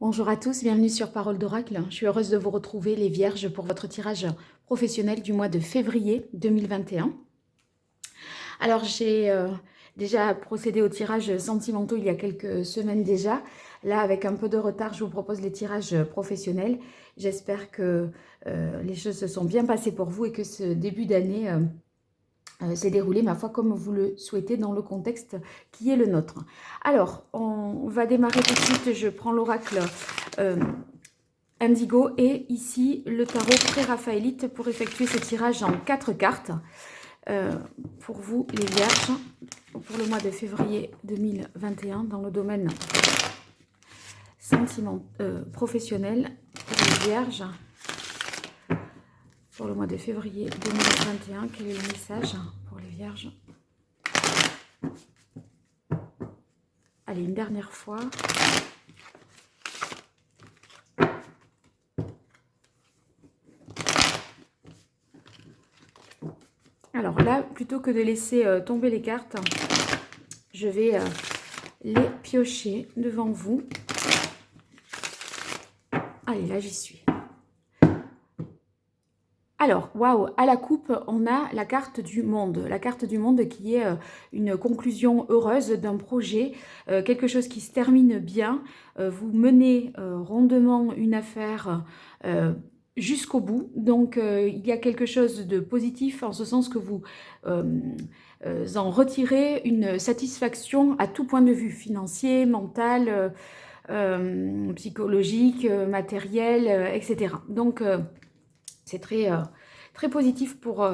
Bonjour à tous, bienvenue sur Parole d'Oracle. Je suis heureuse de vous retrouver les Vierges pour votre tirage professionnel du mois de février 2021. Alors j'ai déjà procédé au tirage sentimentaux il y a quelques semaines déjà. Là, avec un peu de retard, je vous propose les tirages professionnels. J'espère que les choses se sont bien passées pour vous et que ce début d'année s'est déroulé, ma foi, comme vous le souhaitez dans le contexte qui est le nôtre. Alors, on va démarrer tout de suite. Je prends l'oracle Indigo et ici le tarot pré-raphaélite pour effectuer ce tirage en 4 cartes. Pour vous, les Vierges, pour le mois de février 2021, dans le domaine professionnel pour les Vierges. Pour le mois de février 2021, quel est le message pour les Vierges? Allez, une dernière fois. Alors là, plutôt que de laisser tomber les cartes, je vais les piocher devant vous. Allez, là, j'y suis. Alors, waouh, à la coupe, on a la carte du monde. La carte du monde qui est une conclusion heureuse d'un projet, quelque chose qui se termine bien. Vous menez rondement une affaire jusqu'au bout. Donc, il y a quelque chose de positif en ce sens que vous en retirez une satisfaction à tout point de vue, financier, mental, psychologique, matériel, etc. Donc, c'est très positif pour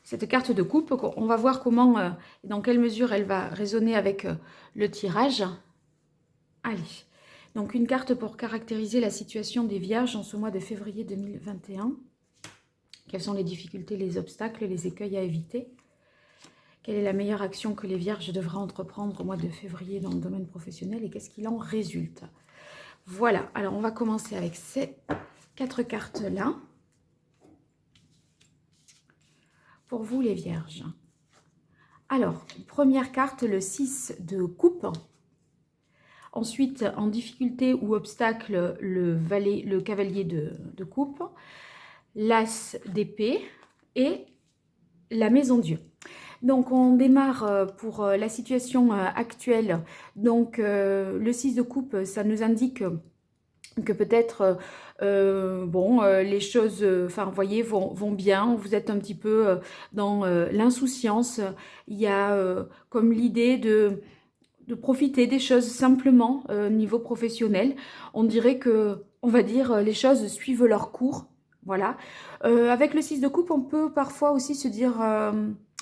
cette carte de coupe. On va voir comment et dans quelle mesure elle va résonner avec le tirage. Allez, donc une carte pour caractériser la situation des Vierges en ce mois de février 2021. Quelles sont les difficultés, les obstacles, les écueils à éviter? Quelle est la meilleure action que les Vierges devraient entreprendre au mois de février dans le domaine professionnel et qu'est-ce qu'il en résulte? Voilà, alors on va commencer avec ces 4 cartes-là. Pour vous les Vierges. Alors, première carte, le 6 de coupe. Ensuite, en difficulté ou obstacle, le cavalier de coupe. L'as d'épée et la maison Dieu. Donc, on démarre pour la situation actuelle. Donc, le 6 de coupe, ça nous indique que peut-être les choses vous voyez vont bien, vous êtes un petit peu dans l'insouciance. Il y a comme l'idée de profiter des choses simplement au niveau professionnel. On dirait que, on va dire, les choses suivent leur cours. Voilà. Avec le 6 de coupe, on peut parfois aussi se dire,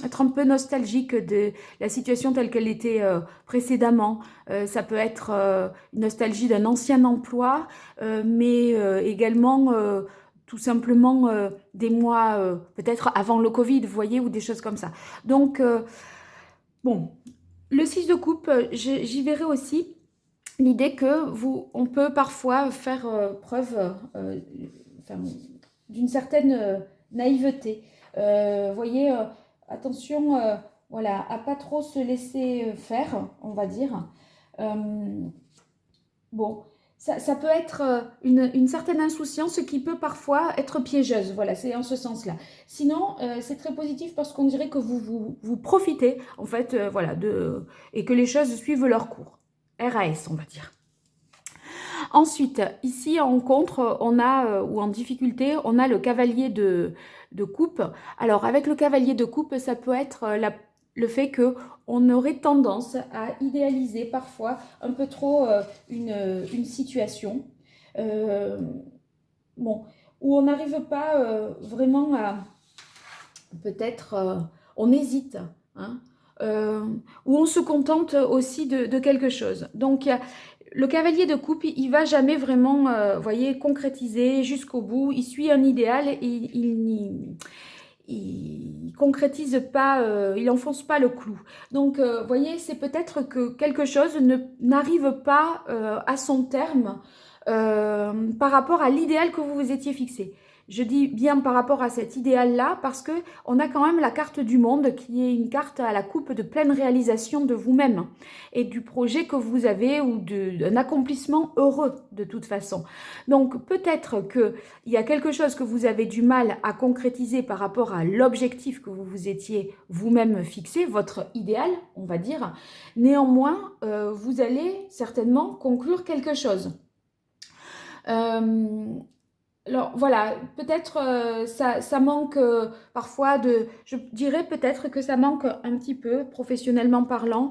être un peu nostalgique de la situation telle qu'elle était précédemment. Ça peut être une nostalgie d'un ancien emploi, mais également tout simplement des mois peut-être avant le Covid, vous voyez, ou des choses comme ça. Donc, bon, le 6 de coupe, j'y verrai aussi l'idée que on peut parfois faire preuve d'une certaine naïveté. Voyez, attention, voilà, à pas trop se laisser faire, on va dire. Bon, ça peut être une certaine insouciance qui peut parfois être piégeuse. Voilà, c'est en ce sens-là. Sinon, c'est très positif parce qu'on dirait que vous profitez, en fait, voilà, et que les choses suivent leur cours. RAS, on va dire. Ensuite, ici en contre, on a, ou en difficulté, on a le cavalier de coupe. Alors, avec le cavalier de coupe, ça peut être le fait qu'on aurait tendance à idéaliser parfois un peu trop une situation. Bon, où on n'arrive pas vraiment à... Peut-être, on hésite, hein, où on se contente aussi de quelque chose. Donc, le cavalier de coupe, il ne va jamais vraiment, voyez, concrétiser jusqu'au bout. Il suit un idéal et il concrétise pas, il enfonce pas le clou. Donc, voyez, c'est peut-être que quelque chose n'arrive pas à son terme par rapport à l'idéal que vous vous étiez fixé. Je dis bien par rapport à cet idéal-là parce qu'on a quand même la carte du monde qui est une carte à la coupe de pleine réalisation de vous-même et du projet que vous avez ou d'un accomplissement heureux de toute façon. Donc peut-être qu'il y a quelque chose que vous avez du mal à concrétiser par rapport à l'objectif que vous vous étiez vous-même fixé, votre idéal, on va dire. Néanmoins, vous allez certainement conclure quelque chose. Alors voilà, peut-être ça manque parfois je dirais peut-être que ça manque un petit peu, professionnellement parlant,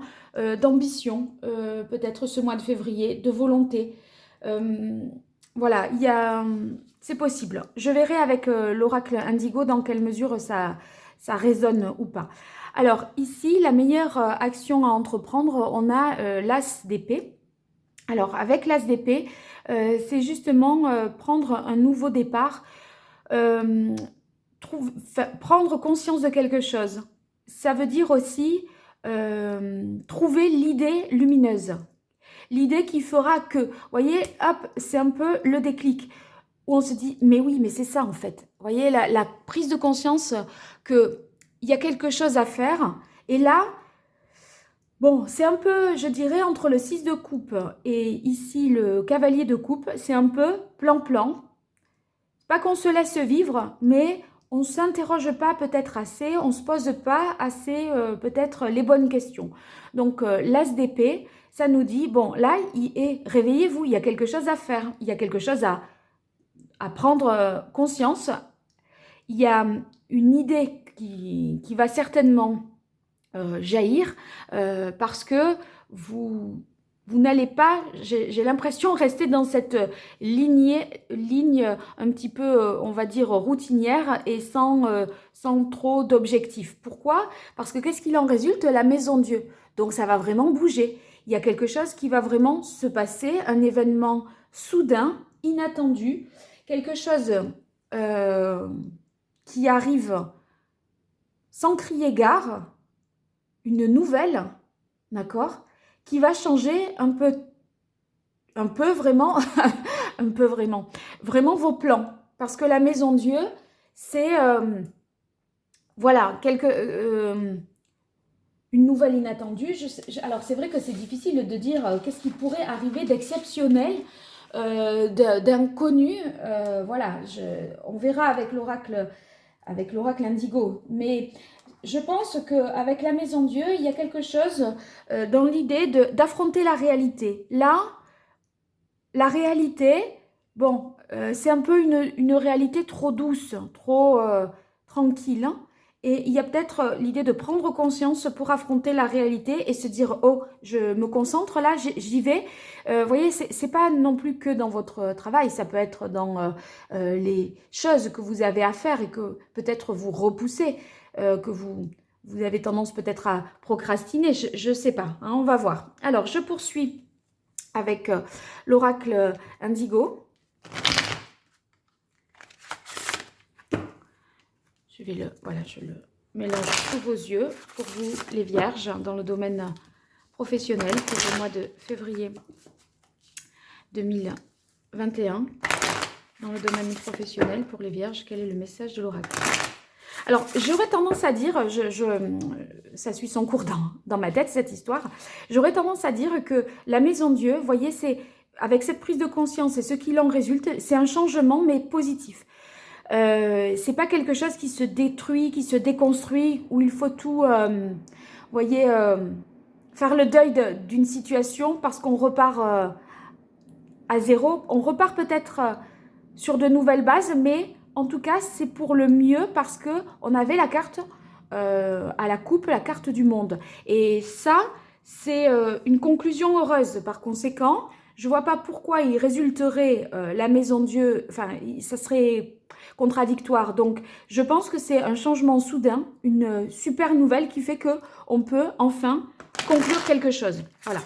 d'ambition, peut-être ce mois de février, de volonté. Voilà, c'est possible. Je verrai avec l'oracle Indigo dans quelle mesure ça résonne ou pas. Alors ici, la meilleure action à entreprendre, on a l'as d'épée. Alors, avec l'as d'épée, c'est justement prendre un nouveau départ, prendre conscience de quelque chose. Ça veut dire aussi trouver l'idée lumineuse. L'idée qui fera que, vous voyez, hop, c'est un peu le déclic. Où on se dit, mais oui, mais c'est ça en fait. Vous voyez, la prise de conscience qu'il y a quelque chose à faire. Et là, bon, c'est un peu, je dirais, entre le 6 de coupe et ici le cavalier de coupe, c'est un peu plan-plan. Pas qu'on se laisse vivre, mais on ne s'interroge pas peut-être assez, on ne se pose pas assez peut-être les bonnes questions. Donc l'as d'épée, ça nous dit, bon là, réveillez-vous, il y a quelque chose à faire, il y a quelque chose à prendre conscience. Il y a une idée qui va certainement jaillir parce que vous n'allez pas, j'ai l'impression, rester dans cette ligne un petit peu, on va dire, routinière et sans trop d'objectifs. Pourquoi? Parce que qu'est-ce qu'il en résulte? La maison Dieu. Donc ça va vraiment bouger. Il y a quelque chose qui va vraiment se passer, un événement soudain, inattendu, quelque chose qui arrive sans crier gare, une nouvelle, d'accord, qui va changer un peu vraiment, vraiment vos plans. Parce que la maison Dieu, c'est, voilà, une nouvelle inattendue. Alors, c'est vrai que c'est difficile de dire qu'est-ce qui pourrait arriver d'exceptionnel, d'inconnu. Voilà, on verra avec l'oracle Indigo. Mais je pense qu'avec la Maison Dieu, il y a quelque chose dans l'idée d'affronter la réalité. Là, la réalité, bon, c'est un peu une réalité trop douce, trop tranquille. Hein, et il y a peut-être l'idée de prendre conscience pour affronter la réalité et se dire, oh, je me concentre là, j'y vais. Vous voyez, c'est pas non plus que dans votre travail, ça peut être dans les choses que vous avez à faire et que peut-être vous repoussez, que vous avez tendance peut-être à procrastiner, je ne sais pas, hein, on va voir. Alors, je poursuis avec l'oracle Indigo. Je le mélange sous vos yeux pour vous, les vierges, dans le domaine professionnel pour le mois de février 2021. Dans le domaine professionnel pour les vierges, quel est le message de l'oracle? Alors, j'aurais tendance à dire, ça suit son cours dans ma tête, cette histoire, j'aurais tendance à dire que la Maison Dieu, vous voyez, c'est avec cette prise de conscience et ce qu'il en résulte, c'est un changement, mais positif. C'est pas quelque chose qui se détruit, qui se déconstruit, où il faut tout, vous voyez, faire le deuil d'une situation parce qu'on repart à zéro. On repart peut-être sur de nouvelles bases, mais en tout cas, c'est pour le mieux parce qu'on avait la carte à la coupe, la carte du monde. Et ça, c'est une conclusion heureuse. Par conséquent, je ne vois pas pourquoi il résulterait la Maison Dieu, enfin, ça serait contradictoire. Donc, je pense que c'est un changement soudain, une super nouvelle qui fait qu'on peut enfin conclure quelque chose. Voilà.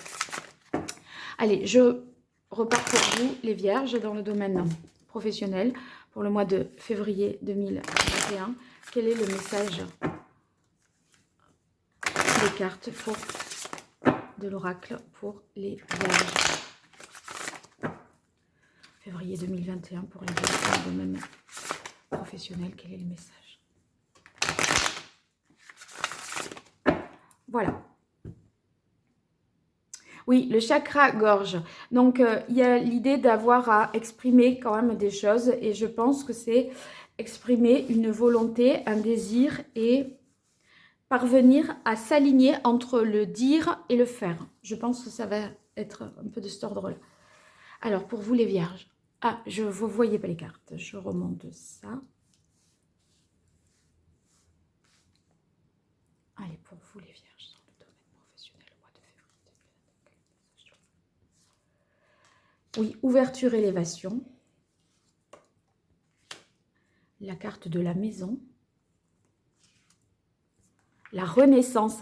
Allez, je repars pour vous, les vierges, dans le domaine professionnel pour le mois de février 2021. Quel est le message des cartes de l'oracle pour les vierges? Février 2021 pour les vierges dans le domaine professionnel, quel est le message? Voilà. Oui, le chakra gorge. Donc, il y a l'idée d'avoir à exprimer quand même des choses. Et je pense que c'est exprimer une volonté, un désir et parvenir à s'aligner entre le dire et le faire. Je pense que ça va être un peu de cet ordre-là. Alors, pour vous les vierges. Ah, je ne vous voyez pas les cartes. Je remonte ça. Allez, pour vous les vierges, dans le domaine professionnel, mois de février 2024. Oui, ouverture, élévation. La carte de la maison. La renaissance.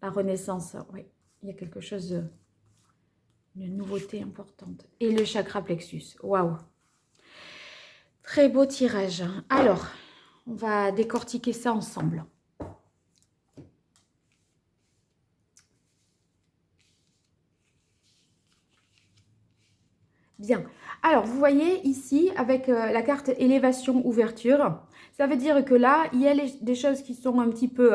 La renaissance, oui. Il y a quelque chose, une nouveauté importante. Et le chakra plexus. Waouh. Très beau tirage. Alors, on va décortiquer ça ensemble. Bien. Alors, vous voyez ici, avec la carte élévation, ouverture, ça veut dire que là, il y a des choses qui sont un petit peu,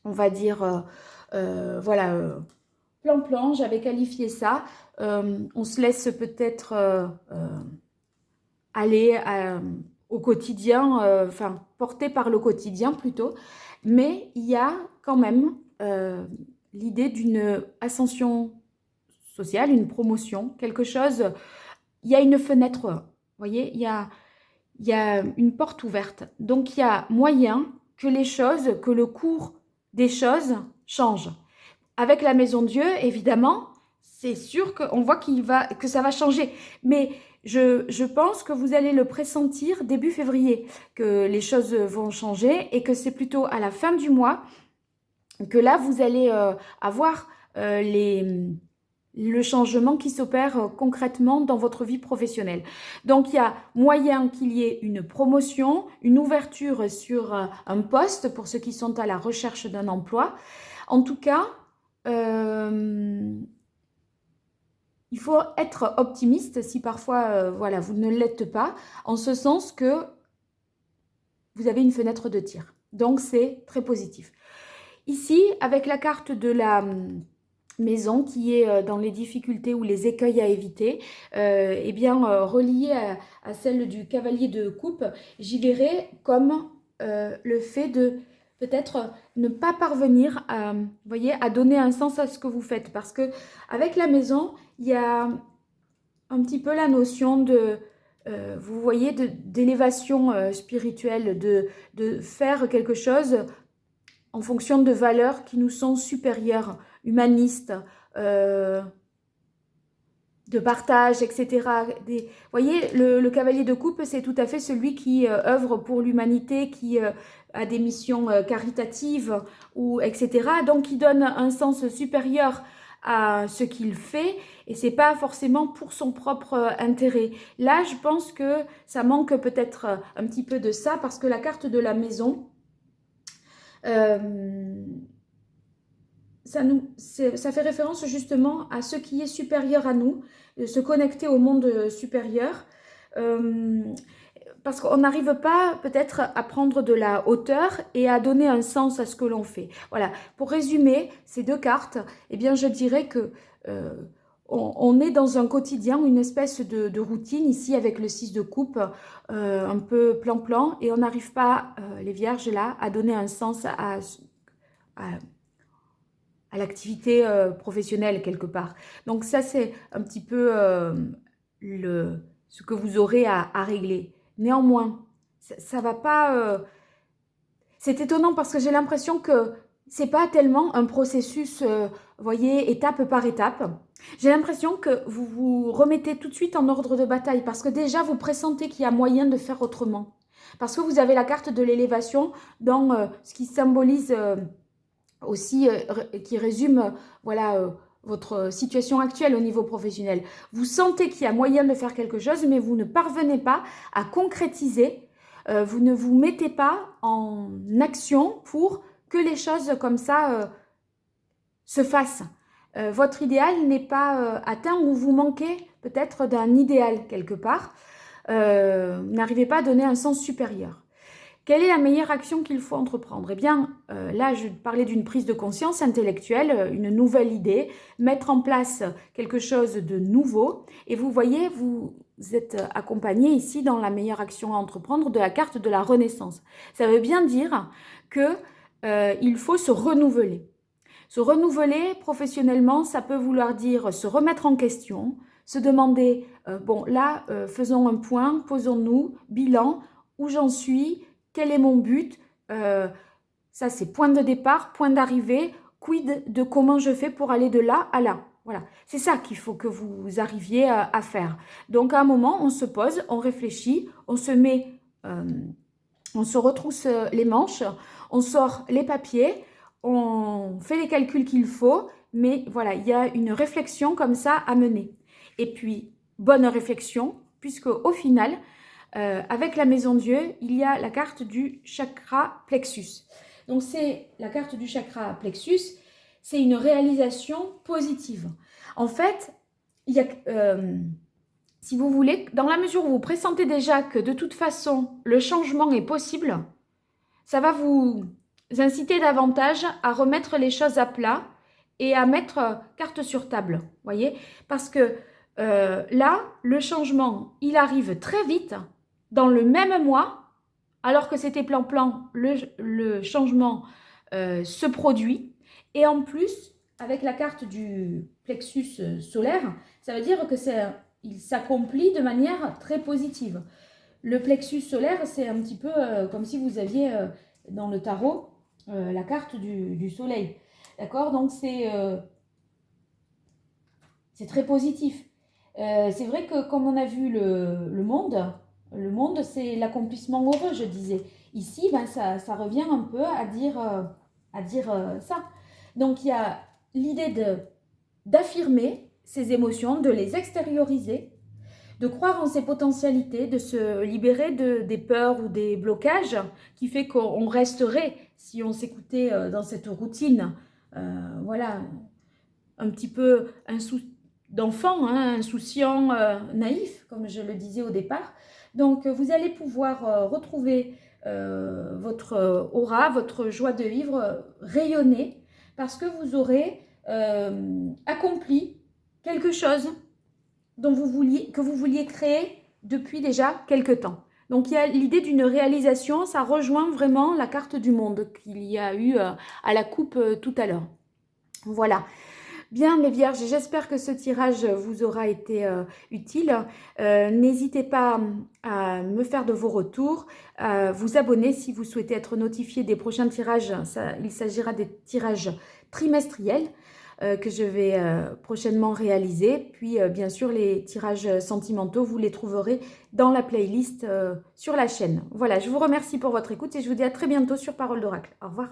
on va dire, voilà, plan-plan, j'avais qualifié ça. On se laisse peut-être aller au quotidien, enfin, porté par le quotidien plutôt. Mais il y a quand même l'idée d'une ascension sociale, une promotion, quelque chose. Il y a une fenêtre, vous voyez, il y a une porte ouverte. Donc, il y a moyen que les choses, que le cours des choses change. Avec la Maison Dieu, évidemment, c'est sûr qu'on voit que ça va changer. Mais je pense que vous allez le pressentir début février, que les choses vont changer et que c'est plutôt à la fin du mois que là, vous allez avoir le changement qui s'opère concrètement dans votre vie professionnelle. Donc, il y a moyen qu'il y ait une promotion, une ouverture sur un poste pour ceux qui sont à la recherche d'un emploi. En tout cas, il faut être optimiste si parfois voilà, vous ne l'êtes pas, en ce sens que vous avez une fenêtre de tir. Donc, c'est très positif. Ici, avec la carte de la maison qui est dans les difficultés ou les écueils à éviter, eh bien, reliée à celle du cavalier de coupe, j'y verrai comme le fait de peut-être ne pas parvenir à, vous voyez, à donner un sens à ce que vous faites. Parce que avec la maison, il y a un petit peu la notion de, vous voyez, d'élévation spirituelle, de faire quelque chose en fonction de valeurs qui nous sont supérieures, humanistes, de partage, etc. Vous voyez, le cavalier de coupe, c'est tout à fait celui qui œuvre pour l'humanité, qui a des missions caritatives, ou, etc. Donc, qui donne un sens supérieur à ce qu'il fait, et c'est pas forcément pour son propre intérêt. Là, je pense que ça manque peut-être un petit peu de ça, parce que la carte de la maison, ça fait référence justement à ce qui est supérieur à nous, de se connecter au monde supérieur, parce qu'on n'arrive pas peut-être à prendre de la hauteur et à donner un sens à ce que l'on fait. Voilà, pour résumer ces deux cartes, eh bien, je dirais que on est dans un quotidien, une espèce de routine ici avec le 6 de coupe, un peu plan-plan, et on n'arrive pas, les vierges là, à donner un sens à l'activité professionnelle quelque part. Donc ça, c'est un petit peu ce que vous aurez à régler. Néanmoins, ça va pas... c'est étonnant parce que j'ai l'impression que c'est pas tellement un processus, vous voyez, étape par étape. J'ai l'impression que vous vous remettez tout de suite en ordre de bataille parce que déjà, vous pressentez qu'il y a moyen de faire autrement. Parce que vous avez la carte de l'élévation dans ce qui symbolise... aussi qui résume voilà, votre situation actuelle au niveau professionnel. Vous sentez qu'il y a moyen de faire quelque chose, mais vous ne parvenez pas à concrétiser, vous ne vous mettez pas en action pour que les choses comme ça se fassent. Votre idéal n'est pas atteint ou vous manquez peut-être d'un idéal quelque part. n'arrivez pas à donner un sens supérieur. Quelle est la meilleure action qu'il faut entreprendre? Eh bien, là, je parlais d'une prise de conscience intellectuelle, une nouvelle idée, mettre en place quelque chose de nouveau. Et vous voyez, vous êtes accompagné ici dans la meilleure action à entreprendre de la carte de la Renaissance. Ça veut bien dire que il faut se renouveler. Se renouveler professionnellement, ça peut vouloir dire se remettre en question, se demander, bon là, faisons un point, posons-nous, bilan, où j'en suis, quel est mon but, ça c'est point de départ, point d'arrivée, quid de comment je fais pour aller de là à là. Voilà, c'est ça qu'il faut que vous arriviez à faire. Donc à un moment, on se pose, on réfléchit, on se met, on se retrousse les manches, on sort les papiers, on fait les calculs qu'il faut, mais voilà, il y a une réflexion comme ça à mener. Et puis, bonne réflexion, puisque au final, avec la Maison Dieu, il y a la carte du chakra plexus. Donc, c'est la carte du chakra plexus, c'est une réalisation positive. En fait, il y a, si vous voulez, dans la mesure où vous pressentez déjà que de toute façon, le changement est possible, ça va vous inciter davantage à remettre les choses à plat et à mettre carte sur table, voyez? Parce que là, le changement, il arrive très vite, dans le même mois, alors que c'était plan-plan, le changement se produit. Et en plus, avec la carte du plexus solaire, ça veut dire que il s'accomplit de manière très positive. Le plexus solaire, c'est un petit peu comme si vous aviez dans le tarot la carte du soleil. D'accord? Donc, c'est très positif. C'est vrai que comme on a vu le monde, c'est l'accomplissement heureux, je disais. Ici, ben, ça revient un peu à dire ça. Donc, il y a l'idée d'affirmer ses émotions, de les extérioriser, de croire en ses potentialités, de se libérer des peurs ou des blocages qui fait qu'on resterait, si on s'écoutait dans cette routine, voilà, un petit peu d'enfant, hein, insouciant, naïf, comme je le disais au départ. Donc, vous allez pouvoir retrouver votre aura, votre joie de vivre rayonner parce que vous aurez accompli quelque chose que vous vouliez créer depuis déjà quelque temps. Donc, il y a l'idée d'une réalisation, ça rejoint vraiment la carte du monde qu'il y a eu à la coupe tout à l'heure. Voilà. Bien, mes vierges, j'espère que ce tirage vous aura été utile. N'hésitez pas à me faire de vos retours, à vous abonner si vous souhaitez être notifié des prochains tirages. Il s'agira des tirages trimestriels que je vais prochainement réaliser. Puis, bien sûr, les tirages sentimentaux, vous les trouverez dans la playlist sur la chaîne. Voilà, je vous remercie pour votre écoute et je vous dis à très bientôt sur Parole d'Oracle. Au revoir.